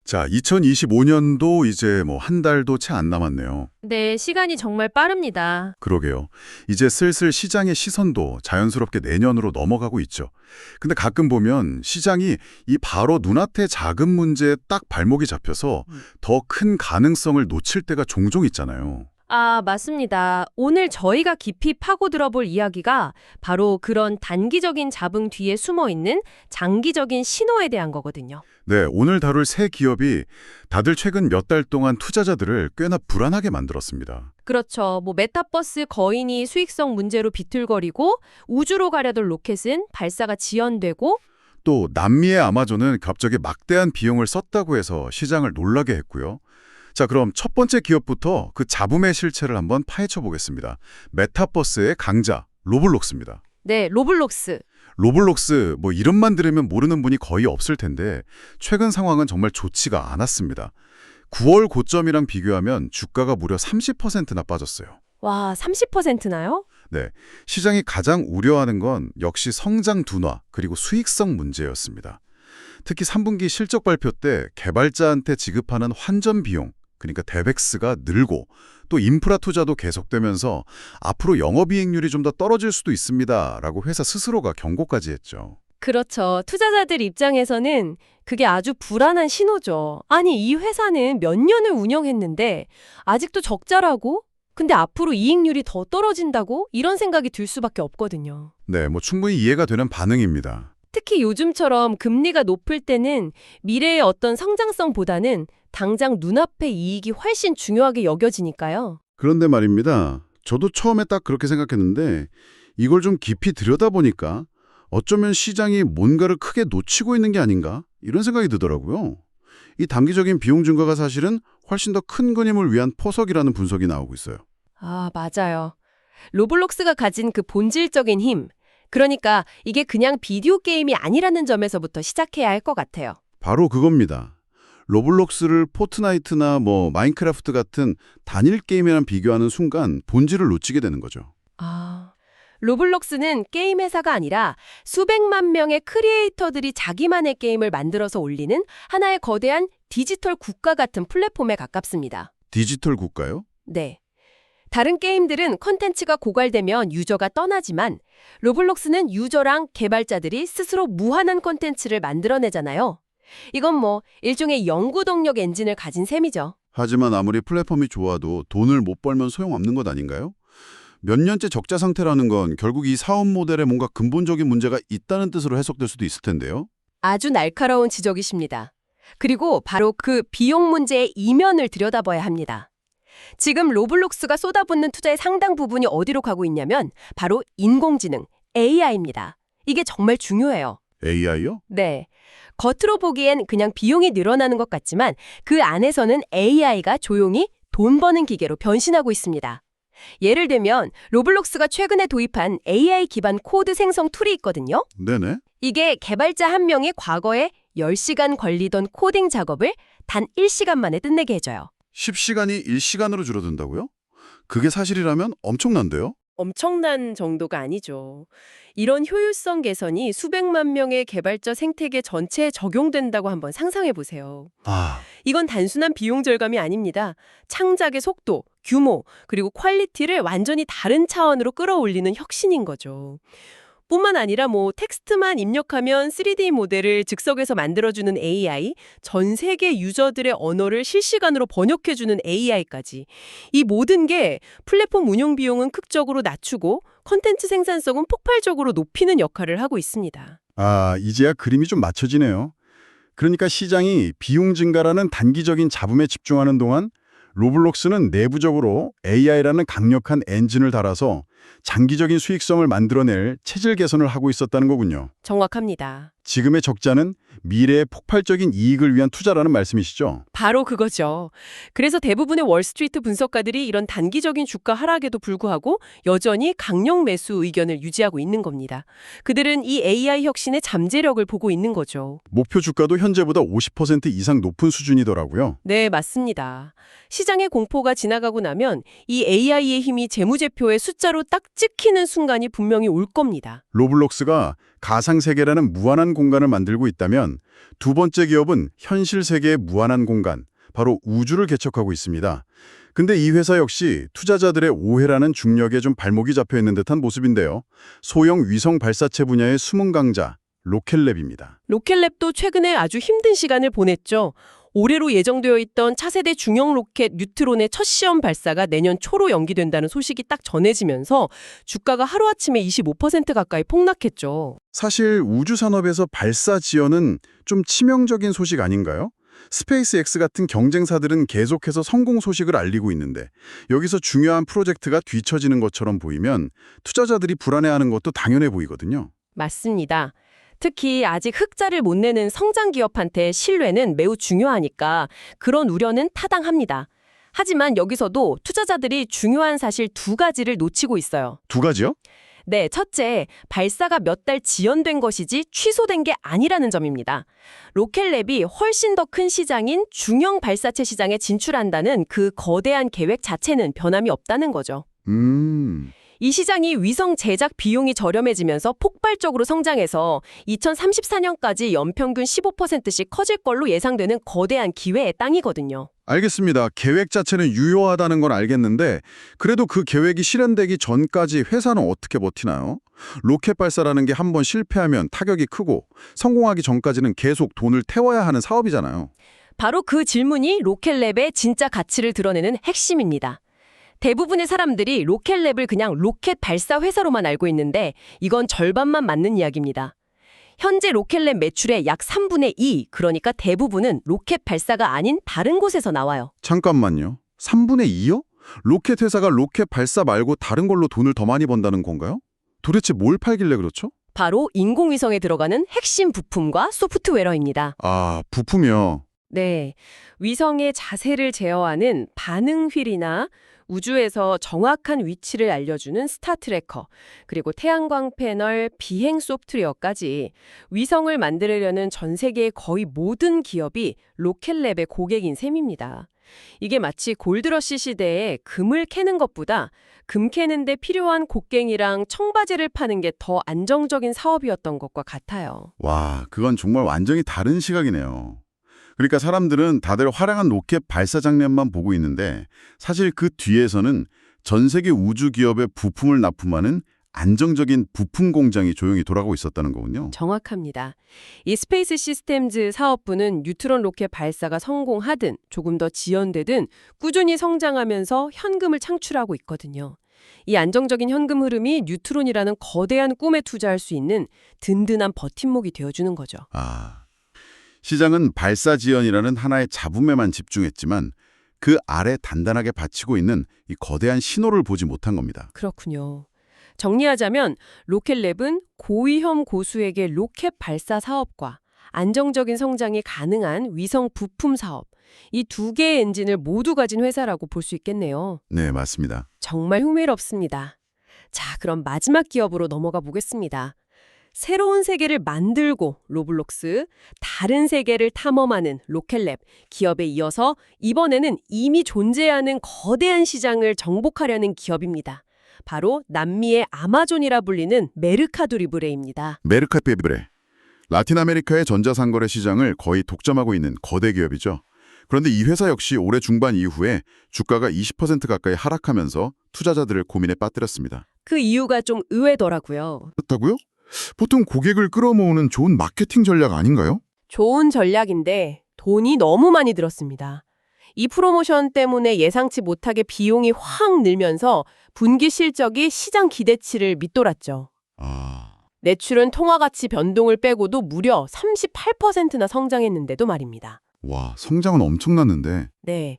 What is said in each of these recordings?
자, 2025년도 이제 뭐 한 달도 채 안 남았네요. 네, 시간이 정말 빠릅니다. 그러게요. 이제 슬슬 시장의 시선도 자연스럽게 내년으로 넘어가고 있죠. 근데 가끔 보면 시장이 이 바로 눈앞의 작은 문제에 딱 발목이 잡혀서 더 큰 가능성을 놓칠 때가 종종 있잖아요. 아, 맞습니다. 오늘 저희가 깊이 파고들어 볼 이야기가 바로 그런 단기적인 잡음 뒤에 숨어 있는 장기적인 신호에 대한 거거든요. 네, 오늘 다룰 세 기업이 다들 최근 몇 달 동안 투자자들을 꽤나 불안하게 만들었습니다. 그렇죠. 메타버스 거인이 수익성 문제로 비틀거리고 우주로 가려던 로켓은 발사가 지연되고 또 남미의 아마존은 갑자기 막대한 비용을 썼다고 해서 시장을 놀라게 했고요. 자, 그럼 첫 번째 기업부터 그 잡음의 실체를 한번 파헤쳐 보겠습니다. 메타버스의 강자, 로블록스입니다. 네, 로블록스. 로블록스, 이름만 들으면 모르는 분이 거의 없을 텐데 최근 상황은 정말 좋지가 않았습니다. 9월 고점이랑 비교하면 주가가 무려 30%나 빠졌어요. 와, 30%나요? 네, 시장이 가장 우려하는 건 역시 성장 둔화 그리고 수익성 문제였습니다. 특히 3분기 실적 발표 때 개발자한테 지급하는 환전 비용, 그러니까 대백스가 늘고 또 인프라 투자도 계속되면서 앞으로 영업이익률이 좀 더 떨어질 수도 있습니다라고 회사 스스로가 경고까지 했죠. 그렇죠. 투자자들 입장에서는 그게 아주 불안한 신호죠. 아니, 이 회사는 몇 년을 운영했는데 아직도 적자라고? 근데 앞으로 이익률이 더 떨어진다고? 이런 생각이 들 수밖에 없거든요. 네, 충분히 이해가 되는 반응입니다. 특히 요즘처럼 금리가 높을 때는 미래의 어떤 성장성보다는 당장 눈앞의 이익이 훨씬 중요하게 여겨지니까요. 그런데 말입니다. 저도 처음에 딱 그렇게 생각했는데 이걸 좀 깊이 들여다보니까 어쩌면 시장이 뭔가를 크게 놓치고 있는 게 아닌가 이런 생각이 들더라고요. 이 단기적인 비용 증가가 사실은 훨씬 더 큰 그림을 위한 포석이라는 분석이 나오고 있어요. 아, 맞아요. 로블록스가 가진 그 본질적인 힘, 그러니까 이게 그냥 비디오 게임이 아니라는 점에서부터 시작해야 할 것 같아요. 바로 그겁니다. 로블록스를 포트나이트나 마인크래프트 같은 단일 게임이랑 비교하는 순간 본질을 놓치게 되는 거죠. 아, 로블록스는 게임 회사가 아니라 수백만 명의 크리에이터들이 자기만의 게임을 만들어서 올리는 하나의 거대한 디지털 국가 같은 플랫폼에 가깝습니다. 디지털 국가요? 네. 다른 게임들은 콘텐츠가 고갈되면 유저가 떠나지만 로블록스는 유저랑 개발자들이 스스로 무한한 콘텐츠를 만들어내잖아요. 이건 일종의 연구 동력 엔진을 가진 셈이죠. 하지만 아무리 플랫폼이 좋아도 돈을 못 벌면 소용없는 것 아닌가요? 몇 년째 적자 상태라는 건 결국 이 사업 모델에 뭔가 근본적인 문제가 있다는 뜻으로 해석될 수도 있을 텐데요. 아주 날카로운 지적이십니다. 그리고 바로 그 비용 문제의 이면을 들여다봐야 합니다. 지금 로블록스가 쏟아붓는 투자의 상당 부분이 어디로 가고 있냐면 바로 인공지능, AI입니다. 이게 정말 중요해요. AI요? 네. 겉으로 보기엔 그냥 비용이 늘어나는 것 같지만 그 안에서는 AI가 조용히 돈 버는 기계로 변신하고 있습니다. 예를 들면 로블록스가 최근에 도입한 AI 기반 코드 생성 툴이 있거든요. 네네. 이게 개발자 한 명이 과거에 10시간 걸리던 코딩 작업을 단 1시간 만에 끝내게 해줘요. 10시간이 1시간으로 줄어든다고요? 그게 사실이라면 엄청난데요? 엄청난 정도가 아니죠. 이런 효율성 개선이 수백만 명의 개발자 생태계 전체에 적용된다고 한번 상상해 보세요. 아, 이건 단순한 비용 절감이 아닙니다. 창작의 속도, 규모, 그리고 퀄리티를 완전히 다른 차원으로 끌어올리는 혁신인 거죠. 뿐만 아니라 텍스트만 입력하면 3D 모델을 즉석에서 만들어주는 AI, 전 세계 유저들의 언어를 실시간으로 번역해주는 AI까지. 이 모든 게 플랫폼 운영 비용은 극적으로 낮추고 콘텐츠 생산성은 폭발적으로 높이는 역할을 하고 있습니다. 이제야 그림이 좀 맞춰지네요. 그러니까 시장이 비용 증가라는 단기적인 잡음에 집중하는 동안 로블록스는 내부적으로 AI라는 강력한 엔진을 달아서 장기적인 수익성을 만들어낼 체질 개선을 하고 있었다는 거군요. 정확합니다. 지금의 적자는 미래의 폭발적인 이익을 위한 투자라는 말씀이시죠? 바로 그거죠. 그래서 대부분의 월스트리트 분석가들이 이런 단기적인 주가 하락에도 불구하고 여전히 강력 매수 의견을 유지하고 있는 겁니다. 그들은 이 AI 혁신의 잠재력을 보고 있는 거죠. 목표 주가도 현재보다 50% 이상 높은 수준이더라고요. 네, 맞습니다. 시장의 공포가 지나가고 나면 이 AI의 힘이 재무제표에 숫자로 딱 찍히는 순간이 분명히 올 겁니다. 로블록스가 가상세계라는 무한한 공간을 만들고 있다면 두 번째 기업은 현실 세계의 무한한 공간, 바로 우주를 개척하고 있습니다. 근데 이 회사 역시 투자자들의 오해라는 중력에 좀 발목이 잡혀 있는 듯한 모습인데요. 소형 위성 발사체 분야의 숨은 강자, 로켓랩입니다. 로켓랩도 최근에 아주 힘든 시간을 보냈죠. 올해로 예정되어 있던 차세대 중형 로켓 뉴트론의 첫 시험 발사가 내년 초로 연기된다는 소식이 딱 전해지면서 주가가 하루아침에 25% 가까이 폭락했죠. 사실 우주 산업에서 발사 지연은 좀 치명적인 소식 아닌가요? 스페이스X 같은 경쟁사들은 계속해서 성공 소식을 알리고 있는데 여기서 중요한 프로젝트가 뒤처지는 것처럼 보이면 투자자들이 불안해하는 것도 당연해 보이거든요. 맞습니다. 특히 아직 흑자를 못 내는 성장 기업한테 신뢰는 매우 중요하니까 그런 우려는 타당합니다. 하지만 여기서도 투자자들이 중요한 사실 두 가지를 놓치고 있어요. 두 가지요? 네, 첫째, 발사가 몇 달 지연된 것이지 취소된 게 아니라는 점입니다. 로켓랩이 훨씬 더 큰 시장인 중형 발사체 시장에 진출한다는 그 거대한 계획 자체는 변함이 없다는 거죠. 이 시장이 위성 제작 비용이 저렴해지면서 폭발적으로 성장해서 2034년까지 연평균 15%씩 커질 걸로 예상되는 거대한 기회의 땅이거든요. 알겠습니다. 계획 자체는 유효하다는 건 알겠는데 그래도 그 계획이 실현되기 전까지 회사는 어떻게 버티나요? 로켓 발사라는 게 한번 실패하면 타격이 크고 성공하기 전까지는 계속 돈을 태워야 하는 사업이잖아요. 바로 그 질문이 로켓랩의 진짜 가치를 드러내는 핵심입니다. 대부분의 사람들이 로켓랩을 그냥 로켓 발사 회사로만 알고 있는데 이건 절반만 맞는 이야기입니다. 현재 로켓랩 매출의 약 3분의 2, 그러니까 대부분은 로켓 발사가 아닌 다른 곳에서 나와요. 잠깐만요. 3분의 2요? 로켓 회사가 로켓 발사 말고 다른 걸로 돈을 더 많이 번다는 건가요? 도대체 뭘 팔길래 그렇죠? 바로 인공위성에 들어가는 핵심 부품과 소프트웨어입니다. 아, 부품이요. 네, 위성의 자세를 제어하는 반응 휠이나 우주에서 정확한 위치를 알려주는 스타 트래커, 그리고 태양광 패널, 비행 소프트웨어까지 위성을 만들려는 전 세계의 거의 모든 기업이 로켓랩의 고객인 셈입니다. 이게 마치 골드러시 시대에 금을 캐는 것보다 금 캐는 데 필요한 곡괭이랑 청바지를 파는 게 더 안정적인 사업이었던 것과 같아요. 와, 그건 정말 완전히 다른 시각이네요. 그러니까 사람들은 다들 화려한 로켓 발사 장면만 보고 있는데 사실 그 뒤에서는 전 세계 우주 기업의 부품을 납품하는 안정적인 부품 공장이 조용히 돌아가고 있었다는 거군요. 정확합니다. 이 스페이스 시스템즈 사업부는 뉴트론 로켓 발사가 성공하든 조금 더 지연되든 꾸준히 성장하면서 현금을 창출하고 있거든요. 이 안정적인 현금 흐름이 뉴트론이라는 거대한 꿈에 투자할 수 있는 든든한 버팀목이 되어주는 거죠. 아, 시장은 발사 지연이라는 하나의 잡음에만 집중했지만 그 아래 단단하게 받치고 있는 이 거대한 신호를 보지 못한 겁니다. 그렇군요. 정리하자면 로켓랩은 고위험 고수에게 로켓 발사 사업과 안정적인 성장이 가능한 위성 부품 사업, 이 두 개의 엔진을 모두 가진 회사라고 볼 수 있겠네요. 네, 맞습니다. 정말 흥미롭습니다. 자, 그럼 마지막 기업으로 넘어가 보겠습니다. 새로운 세계를 만들고 로블록스, 다른 세계를 탐험하는 로켓랩, 기업에 이어서 이번에는 이미 존재하는 거대한 시장을 정복하려는 기업입니다. 바로 남미의 아마존이라 불리는 메르카도 리브레입니다. 메르카도 리브레. 라틴 아메리카의 전자상거래 시장을 거의 독점하고 있는 거대 기업이죠. 그런데 이 회사 역시 올해 중반 이후에 주가가 20% 가까이 하락하면서 투자자들을 고민에 빠뜨렸습니다. 그 이유가 좀 의외더라고요. 그렇다고요? 보통 고객을 끌어모으는 좋은 마케팅 전략 아닌가요? 좋은 전략인데 돈이 너무 많이 들었습니다. 이 프로모션 때문에 예상치 못하게 비용이 확 늘면서 분기 실적이 시장 기대치를 밑돌았죠. 매출은 통화가치 변동을 빼고도 무려 38%나 성장했는데도 말입니다. 와, 성장은 엄청났는데. 네.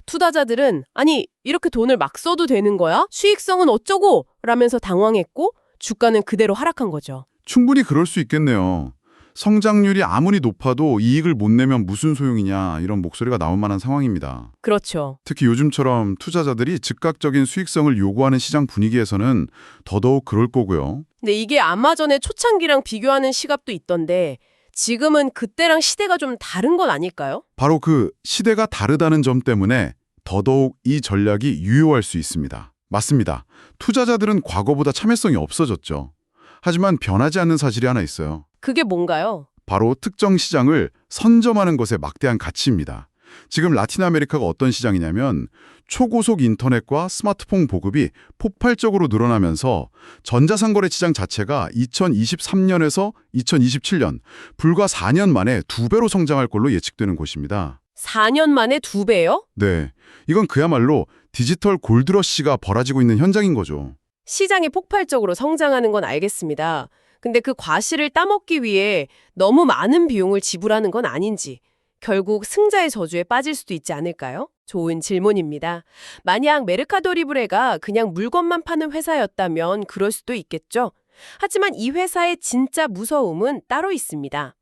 투자자들은 아니 이렇게 돈을 막 써도 되는 거야? 수익성은 어쩌고? 라면서 당황했고 주가는 그대로 하락한 거죠. 충분히 그럴 수 있겠네요. 성장률이 아무리 높아도 이익을 못 내면 무슨 소용이냐 이런 목소리가 나올 만한 상황입니다. 그렇죠. 특히 요즘처럼 투자자들이 즉각적인 수익성을 요구하는 시장 분위기에서는 더더욱 그럴 거고요. 근데 이게 아마존의 초창기랑 비교하는 시각도 있던데 지금은 그때랑 시대가 좀 다른 건 아닐까요? 바로 그 시대가 다르다는 점 때문에 더더욱 이 전략이 유효할 수 있습니다. 맞습니다. 투자자들은 과거보다 참여성이 없어졌죠. 하지만 변하지 않는 사실이 하나 있어요. 그게 뭔가요? 바로 특정 시장을 선점하는 것에 막대한 가치입니다. 지금 라틴 아메리카가 어떤 시장이냐면 초고속 인터넷과 스마트폰 보급이 폭발적으로 늘어나면서 전자상거래 시장 자체가 2023년에서 2027년 불과 4년 만에 2배로 성장할 걸로 예측되는 곳입니다. 4년 만에 2배요? 네, 이건 그야말로 디지털 골드러시가 벌어지고 있는 현장인 거죠. 시장이 폭발적으로 성장하는 건 알겠습니다. 근데 그 과실을 따먹기 위해 너무 많은 비용을 지불하는 건 아닌지, 결국 승자의 저주에 빠질 수도 있지 않을까요? 좋은 질문입니다. 만약 메르카도리브레가 그냥 물건만 파는 회사였다면 그럴 수도 있겠죠. 하지만 이 회사의 진짜 무서움은 따로 있습니다.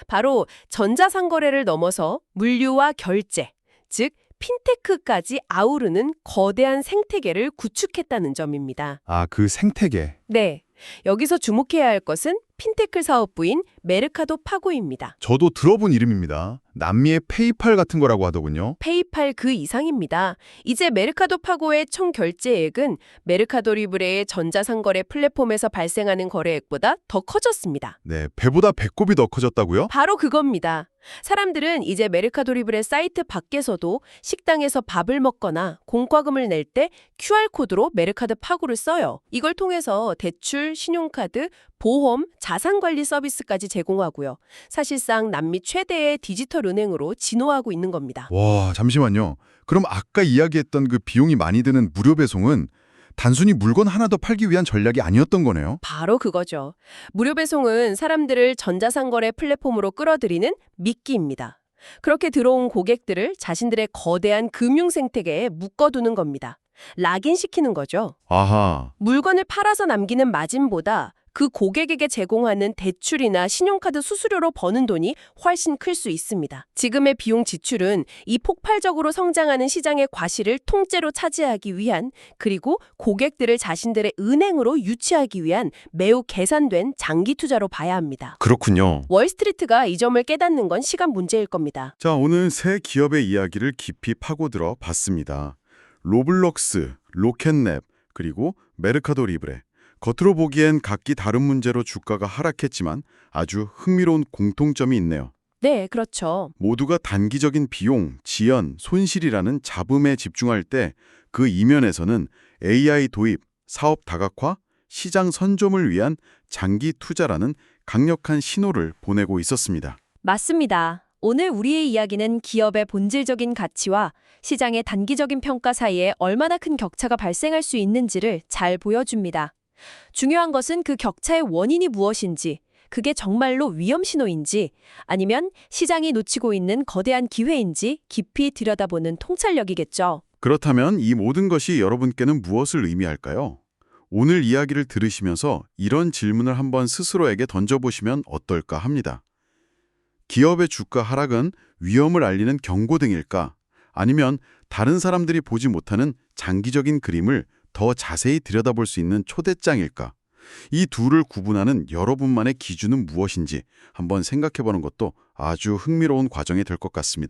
바로 전자상거래를 넘어서 물류와 결제, 즉 핀테크까지 아우르는 거대한 생태계를 구축했다는 점입니다. 아, 그 생태계. 네, 여기서 주목해야 할 것은 핀테크 사업부인 메르카도 파고입니다. 저도 들어본 이름입니다. 남미의 페이팔 같은 거라고 하더군요. 페이팔 그 이상입니다. 이제 메르카도 파고의 총 결제액은 메르카도 리브레의 전자상거래 플랫폼에서 발생하는 거래액보다 더 커졌습니다. 네, 배보다 배꼽이 더 커졌다고요? 바로 그겁니다. 사람들은 이제 메르카도 리브레 사이트 밖에서도 식당에서 밥을 먹거나 공과금을 낼 때 QR코드로 메르카도 파고를 써요. 이걸 통해서 대출, 신용카드, 보험, 자산관리 서비스까지 제공하고요. 사실상 남미 최대의 디지털 은행으로 진화하고 있는 겁니다. 와, 잠시만요. 그럼 아까 이야기했던 그 비용이 많이 드는 무료 배송은 단순히 물건 하나 더 팔기 위한 전략이 아니었던 거네요? 바로 그거죠. 무료 배송은 사람들을 전자상거래 플랫폼으로 끌어들이는 미끼입니다. 그렇게 들어온 고객들을 자신들의 거대한 금융 생태계에 묶어두는 겁니다. 락인시키는 거죠. 아하. 물건을 팔아서 남기는 마진보다 그 고객에게 제공하는 대출이나 신용카드 수수료로 버는 돈이 훨씬 클 수 있습니다. 지금의 비용 지출은 이 폭발적으로 성장하는 시장의 과실을 통째로 차지하기 위한, 그리고 고객들을 자신들의 은행으로 유치하기 위한 매우 계산된 장기 투자로 봐야 합니다. 그렇군요. 월스트리트가 이 점을 깨닫는 건 시간 문제일 겁니다. 자, 오늘 새 기업의 이야기를 깊이 파고들어 봤습니다. 로블록스, 로켓랩, 그리고 메르카도 리브레. 겉으로 보기엔 각기 다른 문제로 주가가 하락했지만 아주 흥미로운 공통점이 있네요. 네, 그렇죠. 모두가 단기적인 비용, 지연, 손실이라는 잡음에 집중할 때 그 이면에서는 AI 도입, 사업 다각화, 시장 선점을 위한 장기 투자라는 강력한 신호를 보내고 있었습니다. 맞습니다. 오늘 우리의 이야기는 기업의 본질적인 가치와 시장의 단기적인 평가 사이에 얼마나 큰 격차가 발생할 수 있는지를 잘 보여줍니다. 중요한 것은 그 격차의 원인이 무엇인지, 그게 정말로 위험 신호인지, 아니면 시장이 놓치고 있는 거대한 기회인지 깊이 들여다보는 통찰력이겠죠. 그렇다면 이 모든 것이 여러분께는 무엇을 의미할까요? 오늘 이야기를 들으시면서 이런 질문을 한번 스스로에게 던져보시면 어떨까 합니다. 기업의 주가 하락은 위험을 알리는 경고등일까? 아니면 다른 사람들이 보지 못하는 장기적인 그림을 더 자세히 들여다볼 수 있는 초대장일까? 이 둘을 구분하는 여러분만의 기준은 무엇인지 한번 생각해보는 것도 아주 흥미로운 과정이 될 것 같습니다.